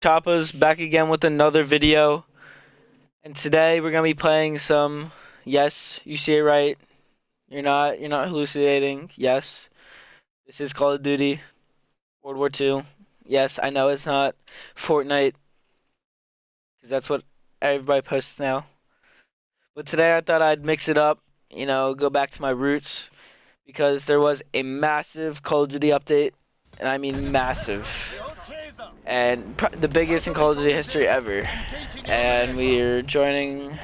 Choppa's back again with another video, and today we're gonna be playing some. Yes, you see it right. You're not hallucinating. Yes, this is Call of Duty World War II. Yes, I know it's not Fortnite because that's what everybody posts now. But today I thought I'd mix it up. Go back to my roots because there was a massive Call of Duty update, and I mean massive. And the biggest in Call of Duty history ever. And we're joining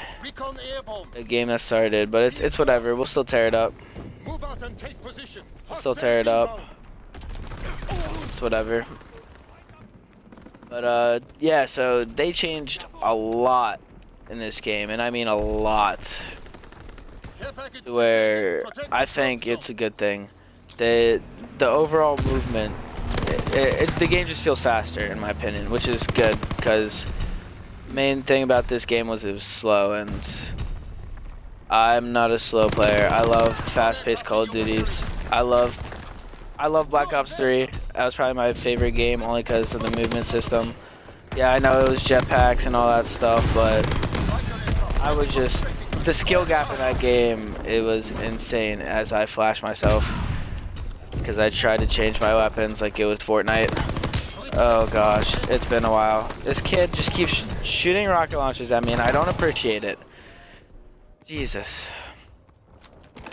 a game that started, but it's whatever. We'll still tear it up. We'll still tear it up. It's whatever. But yeah. So they changed a lot in this game, and I mean a lot. Where I think it's a good thing. The overall movement. The game just feels faster, in my opinion, which is good, because main thing about this game was it was slow, and I'm not a slow player. I love fast-paced Call of Duties. I love Black Ops 3. That was probably my favorite game, only because of the movement system. Yeah, I know it was jetpacks and all that stuff, but the skill gap in that game, it was insane as I flashed myself. Because I tried to change my weapons like it was Fortnite. Oh gosh, it's been a while. This kid just keeps shooting rocket launchers at me, and I don't appreciate it. Jesus.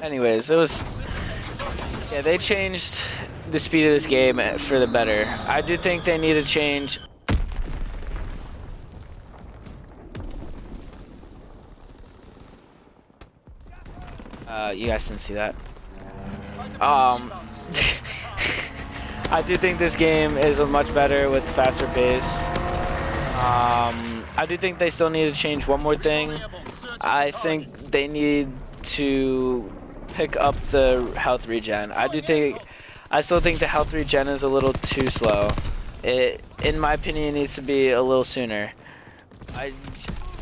Anyways, yeah, they changed the speed of this game for the better. I do think they need to change. You guys didn't see that. I do think this game is much better with faster pace. I do think they still need to change one more thing. I think they need to pick up the health regen. I still think the health regen is a little too slow. In my opinion, it needs to be a little sooner.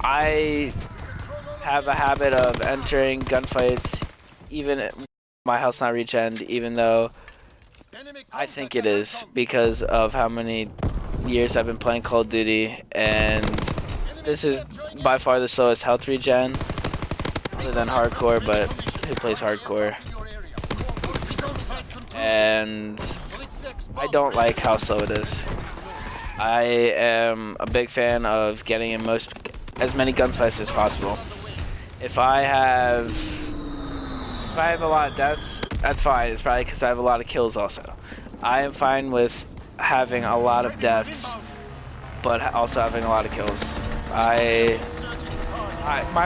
I have a habit of entering gunfights, even my health's not regened, even though I think it is because of how many years I've been playing Call of Duty, and this is by far the slowest health regen, other than hardcore, but who plays hardcore? And I don't like how slow it is. I am a big fan of getting in as many gunfights as possible. If I have a lot of deaths, that's fine. It's probably because I have a lot of kills also. I am fine with having a lot of deaths, but also having a lot of kills. My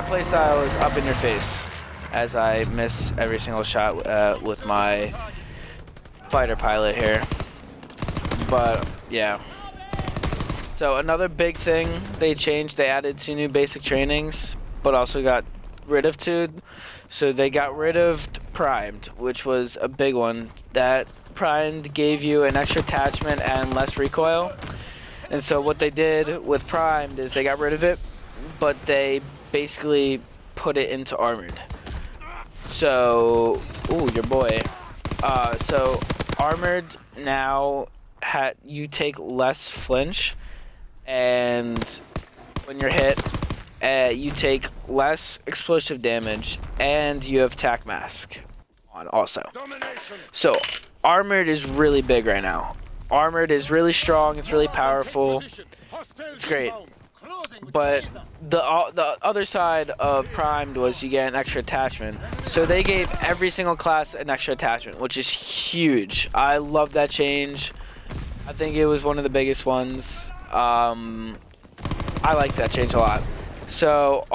playstyle is up in your face, as I miss every single shot with my fighter pilot here. But yeah. So another big thing they changed, they added 2 new basic trainings, but also got rid of 2. So they got rid of Primed, which was a big one. That Primed gave you an extra attachment and less recoil. And so what they did with Primed is they got rid of it, but they basically put it into Armored. So, ooh, your boy. So Armored now you take less flinch, and when you're hit, you take less explosive damage, and you have tac mask on also. So Armored is really big right now. Armored is really strong. It's really powerful. It's great. But the other side of Primed was you get an extra attachment. So they gave every single class an extra attachment, which is huge. I love that change. I think it was one of the biggest ones. I like that change a lot. So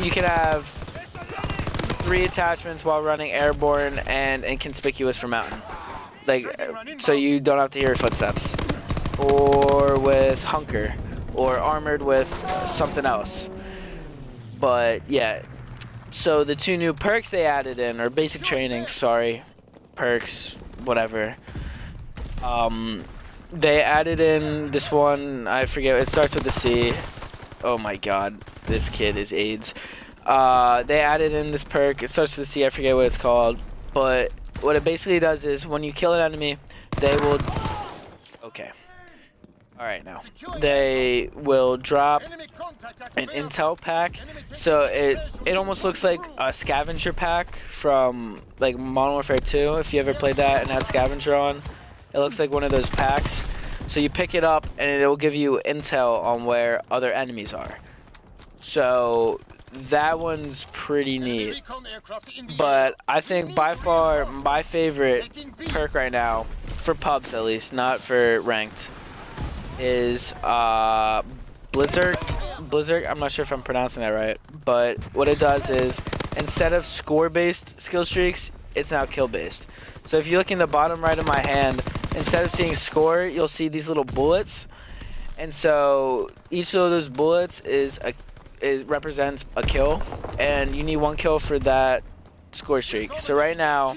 you can have 3 attachments while running airborne and inconspicuous for mountain, so you don't have to hear footsteps, or with hunker, or armored with something else. But yeah, so the 2 new perks they added in, or basic training, sorry, perks, whatever. They added in this one, I forget, it starts with a C. Oh my god, this kid is AIDS. They added in this perk, it starts with a C, I forget what it's called, but what it basically does is when you kill an enemy, they will... Okay. All right, now they will drop an intel pack, so it almost looks like a scavenger pack from like Modern Warfare 2. If you ever played that and had scavenger on, it looks like one of those packs. So you pick it up and it will give you intel on where other enemies are. So that one's pretty neat. But I think by far my favorite perk right now, for pubs at least, not for ranked, is Blizzard. I'm not sure if I'm pronouncing that right, but what it does is instead of score-based skill streaks, it's now kill-based. So if you look in the bottom right of my hand, instead of seeing score, you'll see these little bullets, and so each of those bullets represents a kill, and you need 1 kill for that score streak. So right now,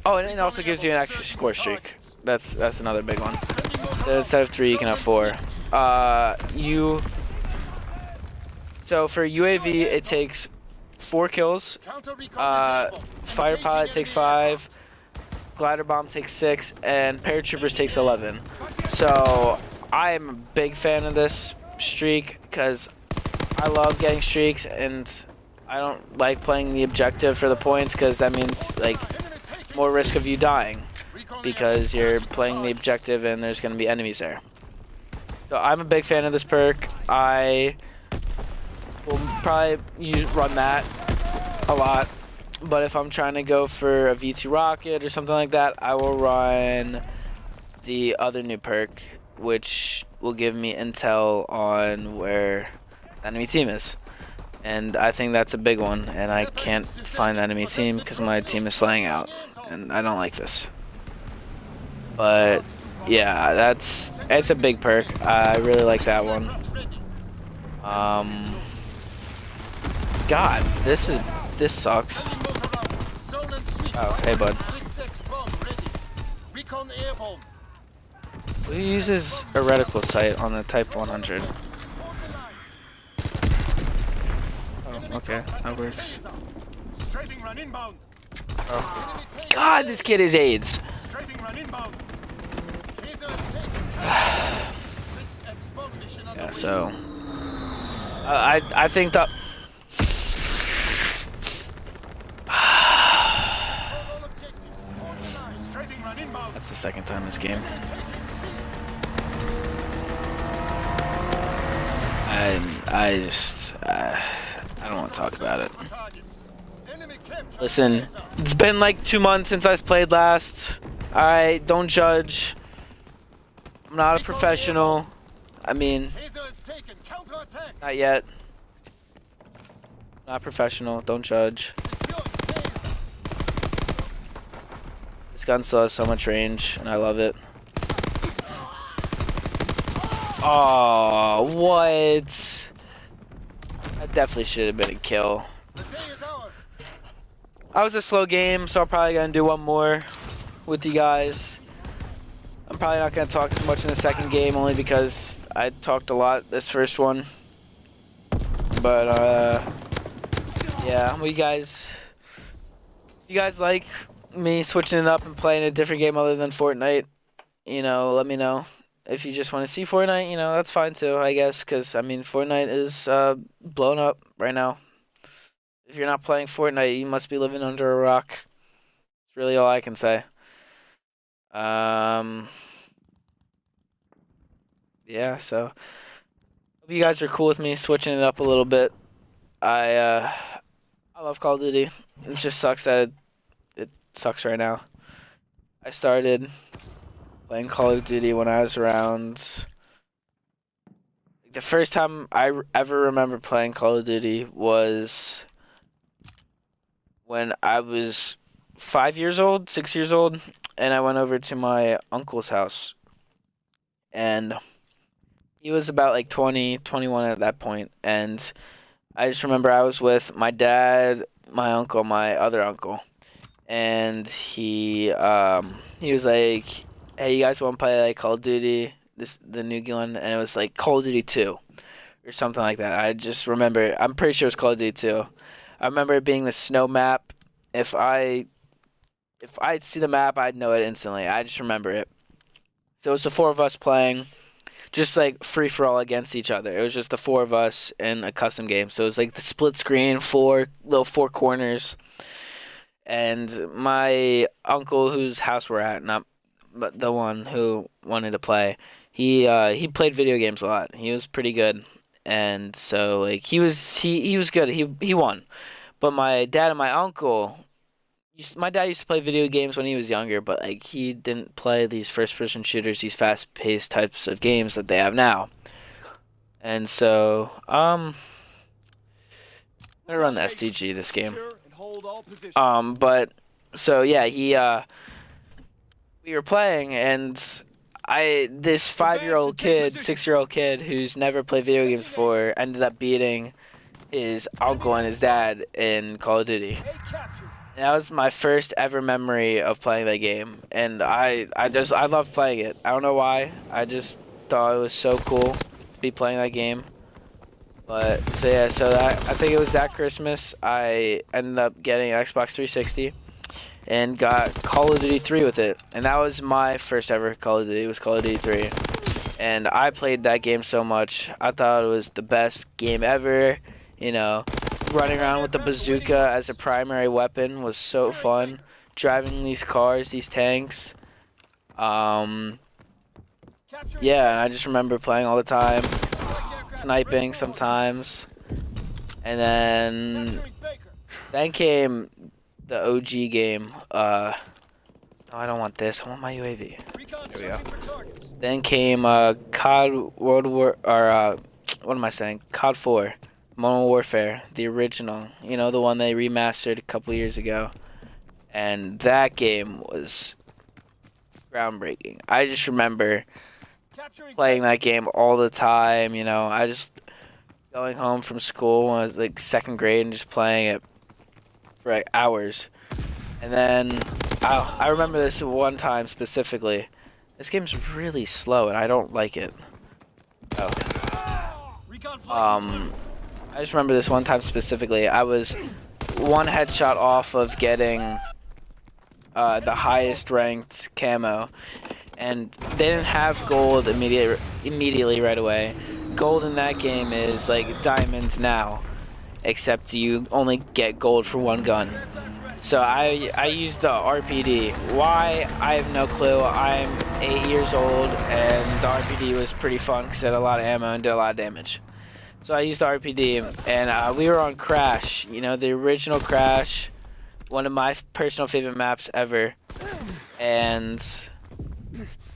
oh, and it also gives you an extra score streak. That's another big one. So instead of 3, you can have 4. So for UAV, it takes 4 kills. Fighter pilot takes 5. Glider bomb takes 6, and paratroopers takes 11. So I am a big fan of this streak because I love getting streaks, and I don't like playing the objective for the points because that means like more risk of you dying because you're playing the objective and there's going to be enemies there. So I'm a big fan of this perk. I will probably run that a lot, but if I'm trying to go for a V2 rocket or something like that, I will run the other new perk, which will give me intel on where the enemy team is. And I think that's a big one, and I can't find the enemy team because my team is slaying out, and I don't like this. But yeah, it's a big perk. I really like that one. God, this sucks. Oh, hey bud. Who uses a reticle sight on the Type 100? Oh, okay, that works. Oh. God, this kid is AIDS. Yeah, so I think that that's the second time this game. I don't want to talk about it. Listen, it's been like 2 months since I've played last. Alright, don't judge. I'm not a professional. I mean, not yet. Not professional, don't judge. This gun still has so much range, and I love it. Oh, what? That definitely should have been a kill. I was a slow game, so I'm probably gonna do one more with you guys. I'm probably not gonna talk as much in the second game, only because I talked a lot this first one. But yeah, you guys like me switching it up and playing a different game other than Fortnite? You know, let me know. If you just want to see Fortnite, you know, that's fine too, I guess, because I mean Fortnite is blown up right now. If you're not playing Fortnite, you must be living under a rock. That's really all I can say. Yeah, so hope you guys are cool with me switching it up a little bit. I love Call of Duty. It just sucks that it sucks right now. I started playing Call of Duty when I was around. The first time I ever remember playing Call of Duty was when I was 5 years old, 6 years old, and I went over to my uncle's house. And he was about like 20, 21 at that point. And I just remember I was with my dad, my uncle, my other uncle. And he was like, hey, you guys want to play like Call of Duty, the new one? And it was like Call of Duty 2 or something like that. I just remember, I'm pretty sure it was Call of Duty 2. I remember it being the snow map. If I'd see the map, I'd know it instantly. I just remember it. So it was the 4 of us playing. just like free for all against each other. It was just the four of us in a custom game. So it was like the split screen, four corners. And my uncle, whose house we're at, not but the one who wanted to play, he played video games a lot. He was pretty good, and so like he was good. He won. But my dad and my uncle, my dad used to play video games when he was younger, but like he didn't play these first-person shooters, these fast-paced types of games that they have now. And so I'm gonna run the STG this game. But so yeah, we were playing, and this 5-year-old kid, 6-year-old kid who's never played video games before ended up beating his uncle and his dad in Call of Duty. And that was my first ever memory of playing that game, and I loved playing it. I don't know why. I just thought it was so cool to be playing that game. But so yeah, I think it was that Christmas I ended up getting an Xbox 360 and got Call of Duty 3 with it. And that was my first ever Call of Duty. It was Call of Duty 3. And I played that game so much. I thought it was the best game ever. You know, running around with the bazooka as a primary weapon was so fun. Driving these cars, these tanks. Yeah, and I just remember playing all the time. Sniping sometimes. And then came the OG game. No, I don't want this. I want my UAV. There we go. Then came COD World War, or what am I saying? COD 4, Modern Warfare, the original. You know, the one they remastered a couple years ago. And that game was groundbreaking. I just remember playing that game all the time. You know, I just going home from school when I was like 2nd grade and just playing it for like hours. And then I remember this one time specifically. This game's really slow and I don't like it. Oh. I just remember this one time specifically. I was one headshot off of getting the highest ranked camo, and they didn't have gold immediately right away. Gold in that game is like diamonds now, except you only get gold for one gun. So I used the RPD. Why? I have no clue. I'm 8 years old, and the RPD was pretty fun because it had a lot of ammo and did a lot of damage. So I used the RPD, and we were on Crash. You know, the original Crash, one of my personal favorite maps ever. And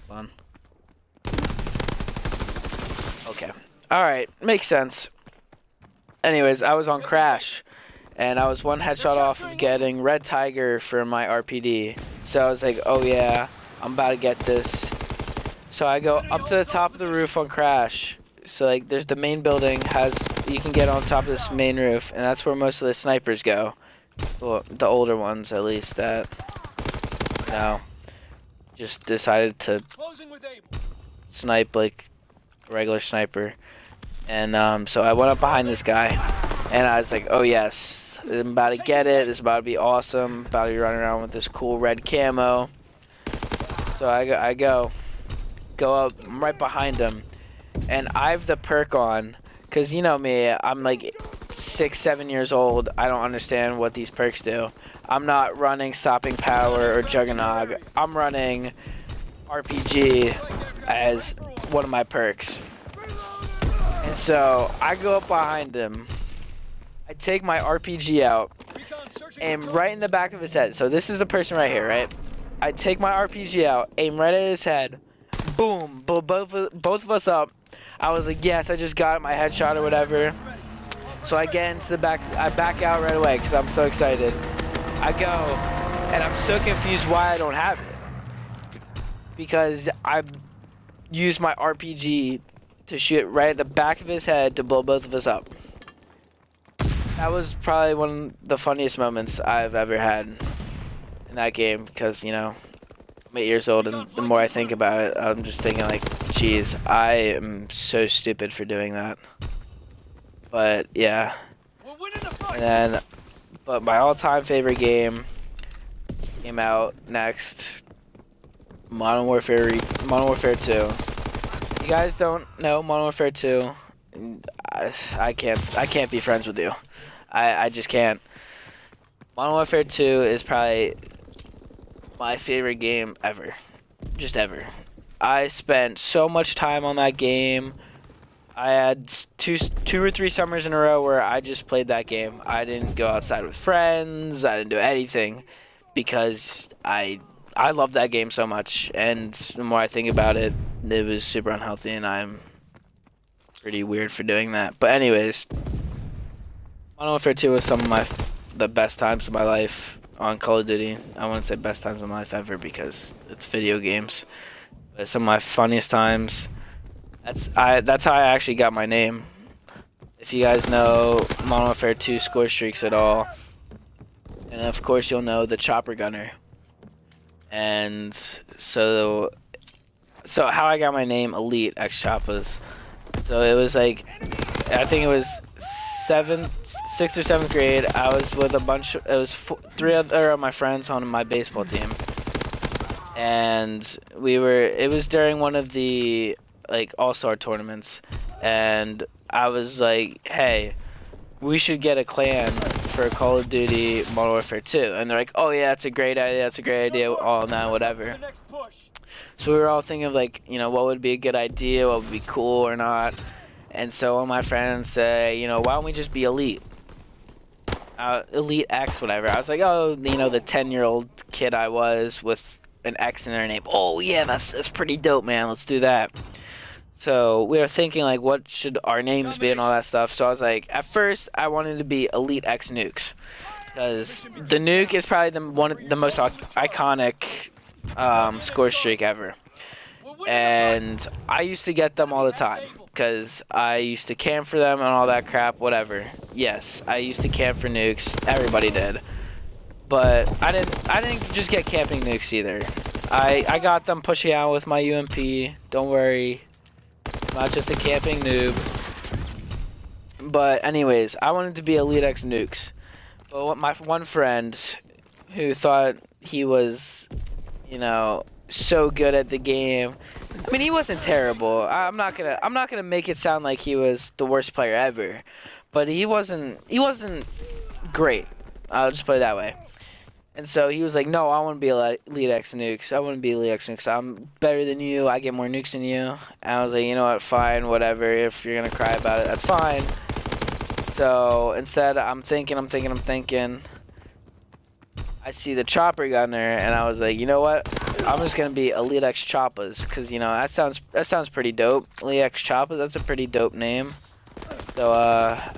hold on. Okay. All right, makes sense. Anyways, I was on Crash, and I was one headshot off of getting Red Tiger for my RPD. So I was like, oh yeah, I'm about to get this. So I go up to the top of the roof on Crash. So like, there's the main building you can get on top of this main roof, and that's where most of the snipers go. Well, the older ones at least that, you know, just decided to snipe like a regular sniper. And so I went up behind this guy, and I was like, oh yes, I'm about to get it. This is about to be awesome. About to be running around with this cool red camo. So I go up, I'm right behind him, and I have the perk on, cause you know me, I'm like 6, 7 years old. I don't understand what these perks do. I'm not running Stopping Power or Juggernog. I'm running RPG as one of my perks. And so I go up behind him. I take my RPG out, aim right in the back of his head. So this is the person right here, right? I take my RPG out, aim right at his head. Boom, blow both of us up. I was like, yes, I just got my headshot or whatever. So I get into the back, I back out right away because I'm so excited. I go, and I'm so confused why I don't have it. Because I used my RPG to shoot right at the back of his head to blow both of us up. That was probably one of the funniest moments I've ever had in that game because, you know, I'm 8 years old, and the more I think about it, I'm just thinking like, geez, I am so stupid for doing that. But yeah, and then, but my all-time favorite game came out next, Modern Warfare 2. you guys don't know Modern Warfare 2, I can't be friends with you. I just can't. Modern Warfare 2 is probably my favorite game ever. Just ever. I spent so much time on that game. I had two or three summers in a row where I just played that game. I didn't go outside with friends. I didn't do anything because I love that game so much. And the more I think about it, it was super unhealthy, and I'm pretty weird for doing that. But anyways, Modern Warfare 2 was some of the best times of my life on Call of Duty. I wouldn't say best times of my life ever because it's video games. But some of my funniest times. That's how I actually got my name. If you guys know Modern Warfare 2 score streaks at all, and of course you'll know the Chopper Gunner. And so how I got my name, Elite X Choppas. So it was like, I think it was 6th or 7th grade. I was with a bunch. It was 3 other of my friends on my baseball team, and it was during one of the like all-star tournaments, and I was like, hey, we should get a clan for Call of Duty Modern Warfare 2. And they're like, oh yeah, that's a great idea, all that, whatever. So we were all thinking of like, you know, what would be a good idea, what would be cool or not. And so one of my friends said, you know, why don't we just be Elite? Elite X, whatever. I was like, oh, you know, the 10-year-old kid I was with an X in their name. Oh yeah, that's pretty dope, man. Let's do that. So we were thinking like, what should our names be and all that stuff. So I was like, at first I wanted to be Elite X Nukes, because the nuke is probably the most iconic score streak ever. And I used to get them all the time because I used to camp for them and all that crap, whatever. Yes, I used to camp for nukes. Everybody did. But I didn't just get camping nukes either. I got them pushing out with my UMP. Don't worry. Not just a camping noob. But anyways, I wanted to be Elite X Nukes. But my one friend who thought he was, you know, so good at the game. I mean, he wasn't terrible. I'm not gonna make it sound like he was the worst player ever. But he wasn't great. I'll just put it that way. And so he was like, no, I want to be Elite X Nukes. I want to be Elite X Nukes. I'm better than you. I get more nukes than you. And I was like, you know what, fine, whatever. If you're going to cry about it, that's fine. So instead, I'm thinking. I see the Chopper Gunner, and I was like, you know what? I'm just going to be Elite X Choppas. Because, you know, that sounds pretty dope. Elite X Choppas, that's a pretty dope name. So,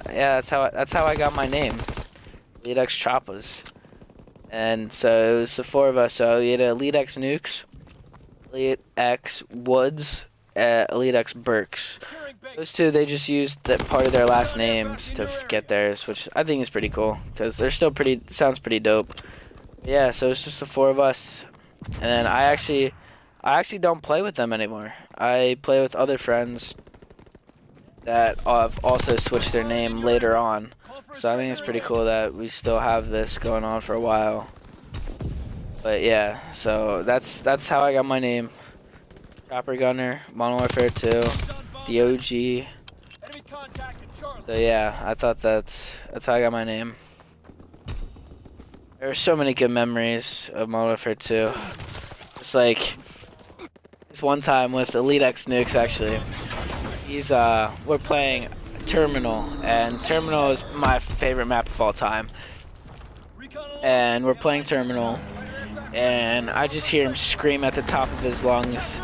yeah, that's how I got my name. Elite X Choppas. And so it was the 4 of us. So we had Elite X Nukes, Elite X Woods, Elite X Burks. Those two, they just used that part of their last names to get theirs, which I think is pretty cool because they're still sounds pretty dope. Yeah, so it's just the 4 of us, and then I actually don't play with them anymore. I play with other friends that have also switched their name later on. So I think it's pretty cool that we still have this going on for a while. But yeah, so that's how I got my name. Chopper Gunner, Modern Warfare 2, the OG. So yeah, I thought that's how I got my name. There were so many good memories of Modern Warfare 2. It's like this one time with Elite X Nukes actually. We're playing Terminal, and Terminal is my favorite map of all time. And we're playing Terminal, and I just hear him scream at the top of his lungs,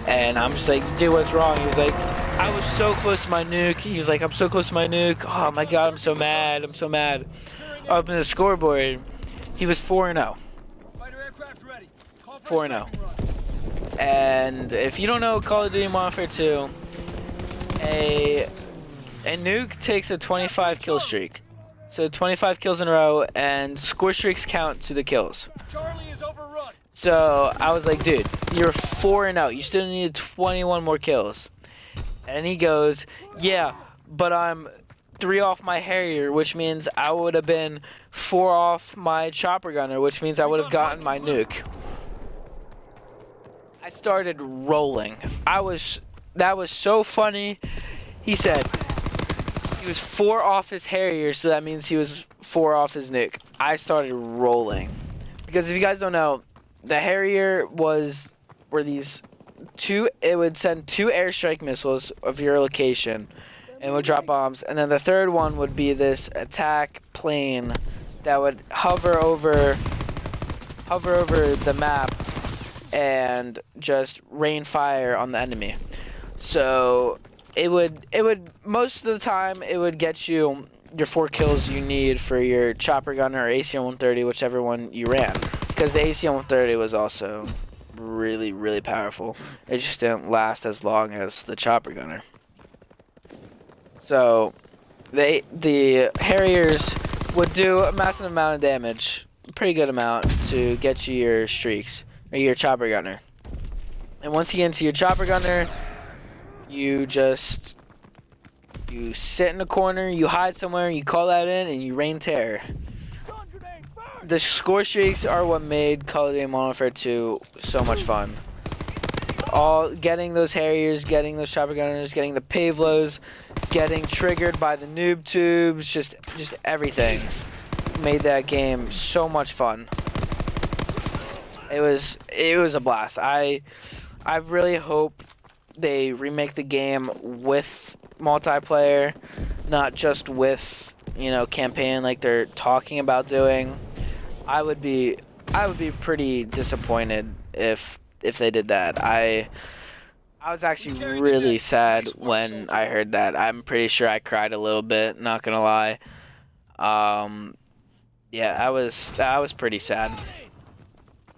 and I'm just like, dude, what's wrong? He was like, I was so close to my nuke. He was like, I'm so close to my nuke. Oh my god, I'm so mad. I opened the scoreboard. He was 4-0. 4-0. And if you don't know Call of Duty Modern Warfare 2, a nuke takes a 25 kill streak. So 25 kills in a row, and score streaks count to the kills. So I was like, dude, you're 4-0. You still need 21 more kills. And he goes, yeah, but I'm 3 off my Harrier, which means I would have been 4 off my Chopper Gunner, which means I would have gotten my nuke. I started rolling. I was that was so funny. He said he was 4 off his Harrier, so that means he was 4 off his nuke. I started rolling. Because if you guys don't know, the Harrier were these it would send 2 airstrike missiles of your location and would drop bombs, and then the third one would be this attack plane that would hover over the map and just rain fire on the enemy. So it would most of the time it would get you your 4 kills you need for your chopper gunner or ACM-130, whichever one you ran, because the ACM-130 was also really powerful. It just didn't last as long as the chopper gunner. So the Harriers would do a massive amount of damage, pretty good amount, to get you your streaks or your chopper gunner. And once you get into your chopper gunner, you sit in a corner, you hide somewhere, you call that in, and you rain terror. The score streaks are what made Call of Duty Modern Warfare 2 so much fun. Getting those Harriers, getting those chopper gunners, getting the Pavlos, getting triggered by the noob tubes, just everything made that game so much fun. It was a blast. I really hope they remake the game with multiplayer, not just with, campaign like they're talking about doing. I would be pretty disappointed if they did that. I was actually really sad when I heard that. I'm pretty sure I cried a little bit, not gonna lie. Yeah, I was pretty sad.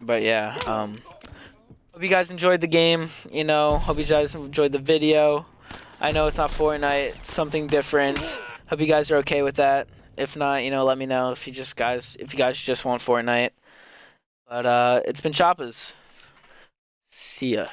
But yeah, hope you guys enjoyed the game. Hope you guys enjoyed the video. I know it's not Fortnite, it's something different. Hope you guys are okay with that. If not, let me know if you guys just want Fortnite. But it's been Choppas. See ya.